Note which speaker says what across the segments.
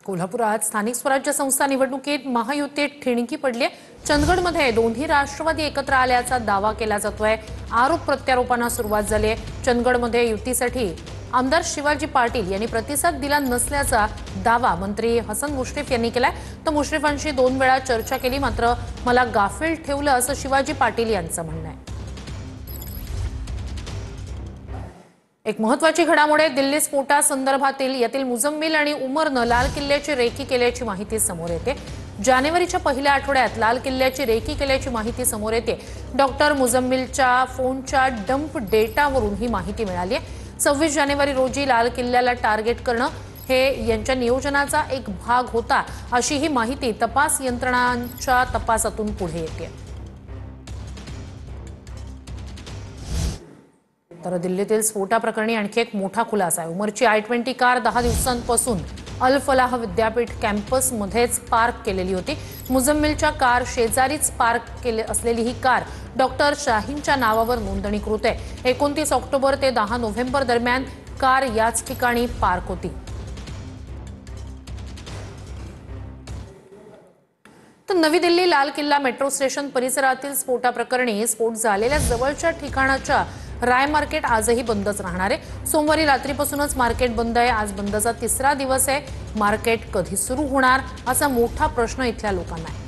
Speaker 1: कोल्हापुरात स्थानिक स्वराज्य संस्था निवडणुकीत महायुतीत ठिणगी पडली। चंदगडमध्ये दोन्ही राष्ट्रवादी एकत्र आल्याचा दावा केला जातोय। आरोप प्रत्यारोपांना सुरुवात झाली आहे। चंदगडमध्ये युतीसाठी आमदार शिवाजी पाटील यांनी प्रतिसाद दिला नसल्याचा दावा मंत्री हसन मुश्रीफ यांनी केलाय। तर मुश्रीफांशी 2 वेळा चर्चा केली, मात्र मला गाफील ठेवलं असं शिवाजी पाटील यांचं म्हणणं आहे। एक महत्त्वाची घडामोड दिल्ली स्फोटासंदर्भातील यातील मुजम्मिल आणि उमरनं लाल किल्ल्याची रेकी केल्याची माहिती समोर येते। जानेवारीच्या पहिल्या आठवड्यात लाल किल्ल्याची रेकी केल्याची माहिती समोर येते। डॉक्टर मुजम्मिलच्या फोनच्या डंप डेटावरून ही माहिती मिळाली आहे। 26 जानेवारी रोजी लाल किल्ल्याला टार्गेट करणं हे यांच्या नियोजनाचा एक भाग होता, अशी ही माहिती तपास यंत्रणांच्या तपासातून पुढे येते। तर दिल्लीतील स्फोटाप्रकरणी आणखी एक मोठा खुलासा आहे। उमरची I-20 कार 10 दिवसांपासून अल फलाह विद्यापीठ कॅम्पसमध्येच पार्क केलेली होती। मुजम्मिलच्या कार शेजारीच पार्क असलेली ही कार डॉक्टर शाहीनच्या नावावर नोंदणीकृत आहे। 29 ऑक्टोबर ते 10 नोव्हेंबर दरम्यान कार याच ठिकाणी पार्क होती। तर नवी दिल्ली लाल किल्ला मेट्रो स्टेशन परिसरातील स्फोटाप्रकरणी स्फोट झालेल्या जवळच्या ठिकाणाच्या राय मार्केट आजही बंदच राहणार आहे। सोमवारी रात्रीपासूनच मार्केट बंद आहे। आज बंदचा 3रा दिवस आहे। मार्केट कधी सुरू होणार असा मोठा प्रश्न इथल्या लोकांना आहे।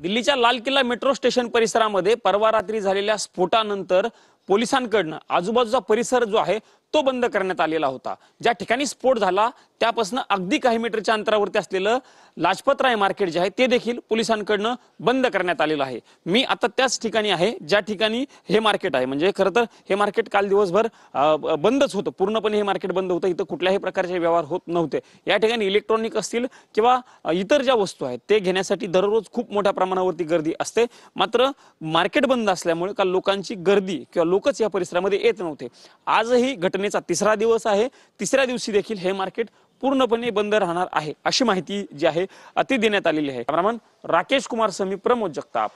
Speaker 2: दिल्लीच्या लाल किल्ला मेट्रो स्टेशन परिसरामध्ये परवा रात्री झालेल्या स्फोटानंतर पोलिसांकडून आजूबाजूचा परिसर जो आहे तो बंद करण्यात आलेला होता। ज्या ठिकाणी स्फोट झाला त्यापासून अगदी काही मीटरच्या अंतरावरती असलेलं लाजपत राय मार्केट जे आहे ते देखील पोलिसांकडून बंद करण्यात आलेलं आहे। मी आता त्याच ठिकाणी आहे ज्या ठिकाणी हे मार्केट आहे। म्हणजे खरं तर हे मार्केट काल दिवसभर बंदच होतं, पूर्णपणे हे मार्केट बंद होतं। इथं कुठल्याही प्रकारचे व्यवहार होत नव्हते। या ठिकाणी इलेक्ट्रॉनिक असतील किंवा इतर ज्या वस्तू आहेत ते घेण्यासाठी दररोज खूप मोठ्या प्रमाणावरती गर्दी असते। मात्र मार्केट बंद असल्यामुळे काल लोकांची गर्दी किंवा लोकच या परिसरामध्ये येत नव्हते। आजही घटनेचा 3रा दिवस आहे। 3ऱ्या दिवशी देखील हे मार्केट पूर्णपणे बंद राहणार आहे अशी माहिती जी आहे ती देण्यात आलेली आहे। कॅमेरामन राकेश कुमार समी, प्रमोद जगताप,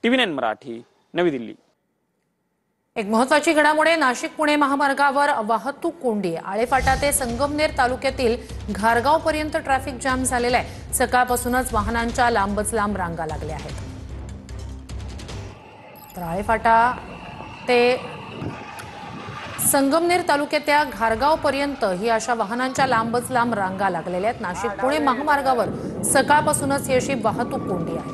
Speaker 2: TV9 मराठी, नवी दिल्ली।
Speaker 1: एक महत्त्वाची घडामोड नाशिक पुणे महामार्गावर वाहतूक कोंडी। आळेफाटा ते संगमनेर तालुक्यातील घारगाव पर्यंत ट्रॅफिक जाम झालेला आहे। सकाळपासूनच वाहनांच्या लांबच लांब रांगा लागल्या आहेत। तर आळेफाटा ते संगमनेर तालुक्याच्या घारगाव पर्यंत ही अशा वाहनांच्या लांबच लांब रांगा लागलेल्या आहेत। नाशिक पुणे महामार्गावर सकाळपासूनच ही अशी वाहतूक कोंडी आहे।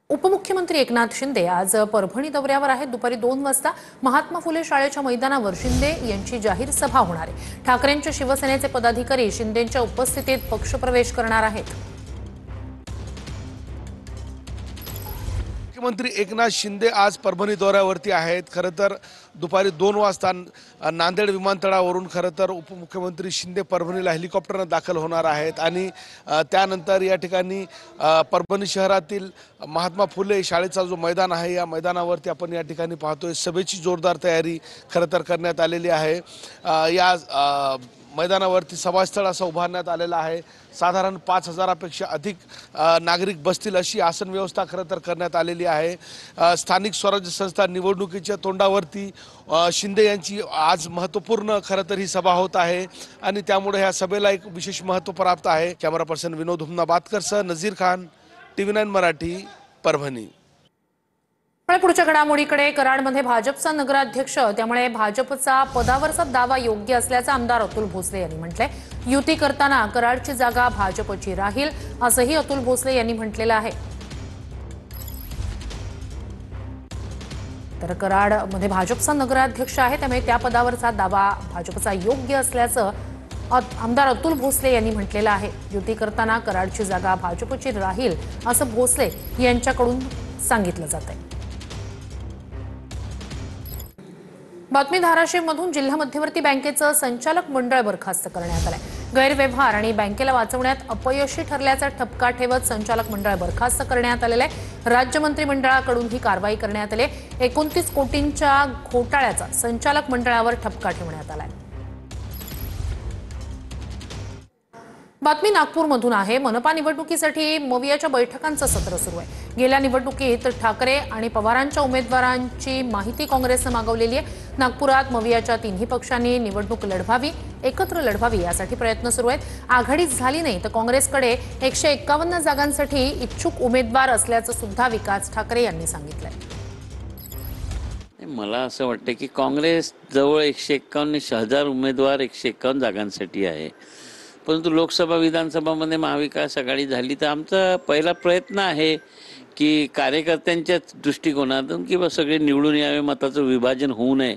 Speaker 1: उपमुख्यमंत्री एकनाथ शिंदे आज परभणी दौऱ्यावर आहेत। दुपारी 2 वाजता महात्मा फुले शाळेच्या मैदानावर शिंदे यांची जाहीर सभा होणार आहे। ठाकरेंच्या शिवसेनेचे पदाधिकारी शिंदेंच्या उपस्थितीत पक्षप्रवेश करणार आहेत।
Speaker 3: मुख्यमंत्री एकनाथ शिंदे आज परभणी दौऱ्यावरती आहेत। खरं तर दुपारी 2 वाजता नांदेड विमानतळावरून खरं तर उपमुख्यमंत्री शिंदे परभणीला हेलिकॉप्टरनं दाखल होणार आहेत आणि त्यानंतर या ठिकाणी परभणी शहरातील महात्मा फुले शाळेचा जो मैदान आहे या मैदानावरती आपण या ठिकाणी पाहतोय सभेची जोरदार तयारी खरं तर करण्यात आलेली आहे। या मैदानावरती सभास्थळ असं उभारण्यात आलेलं आहे। साधारण 5000पेक्षा अधिक नागरिक बसतील अशी आसन व्यवस्था खरं तर करण्यात आलेली आहे। स्थानिक स्वराज्य संस्था निवडणुकीच्या तोंडावरती शिंदे यांची आज महत्त्वपूर्ण खरं तर ही सभा होत आहे आणि त्यामुळे ह्या सभेला एक विशेष महत्त्व प्राप्त आहे। कॅमेरा पर्सन विनोद हुमनाबादकरसह नजीर खान, TV9 मराठी, परभणी।
Speaker 1: पुढच्या घडामोडीकडे कराडमध्ये भाजपचा नगराध्यक्ष त्यामुळे भाजपचा पदावरचा दावा योग्य असल्याचं आमदार अतुल भोसले यांनी म्हटलंय। युती करताना कराडची जागा भाजपची राहील असंही अतुल भोसले यांनी म्हटलेलं आहे। तर कराडमध्ये भाजपचा नगराध्यक्ष आहे त्यामुळे त्या पदावरचा दावा भाजपचा योग्य असल्याचं आमदार अतुल भोसले यांनी म्हटलेलं आहे। युती करताना कराडची जागा भाजपची राहील असं भोसले यांच्याकडून सांगितलं जातंय। बातमी धाराशिवमधून जिल्हा मध्यवर्ती बँकेचं संचालक मंडळ बरखास्त करण्यात आलंय। गैरव्यवहार आणि बँकेला वाचवण्यात अपयशी ठरल्याचा ठपका ठेवत संचालक मंडळ बरखास्त करण्यात आलेलं आहे। राज्य मंत्रिमंडळाकडून ही कारवाई करण्यात आली। 29 कोटींच्या घोटाळ्याचा संचालक मंडळावर ठपका ठेवण्यात आलाय। बातमी नागपूरमधून आहे. मनपा निवडणुकीसाठी मवियाच्या बैठकांचं सत्र सुरू आहे. गेल्या निवडणुकीत ठाकरे आणि पवारांच्या उमेदवारांची माहिती काँग्रेसनं मागवलेली आहे. नागपुरात मवियाच्या तिन्ही पक्षांनी निवडणूक लढवावी, एकत्र लढवावी यासाठी प्रयत्न सुरू आहेत. आघाडी झाली नाही तर काँग्रेसकडे 151 जागांसाठी इच्छुक उमेदवार असल्याचं सुद्धा विकास ठाकरे यांनी सांगितलंय.
Speaker 4: मला असं वाटतं की काँग्रेस जवळ 151,000 उमेदवार 151 जागांसाठी आहे. परंतु लोकसभा विधानसभामध्ये महाविकास आघाडी झाली तर आमचा पहिला प्रयत्न आहे की कार्यकर्त्यांच्या दृष्टिकोनातून किंवा सगळे निवडून यावे, मताचं विभाजन होऊ नये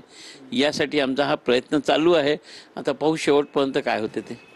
Speaker 4: यासाठी आमचा हा प्रयत्न चालू आहे. आता पाहू शेवटपर्यंत काय होते ते.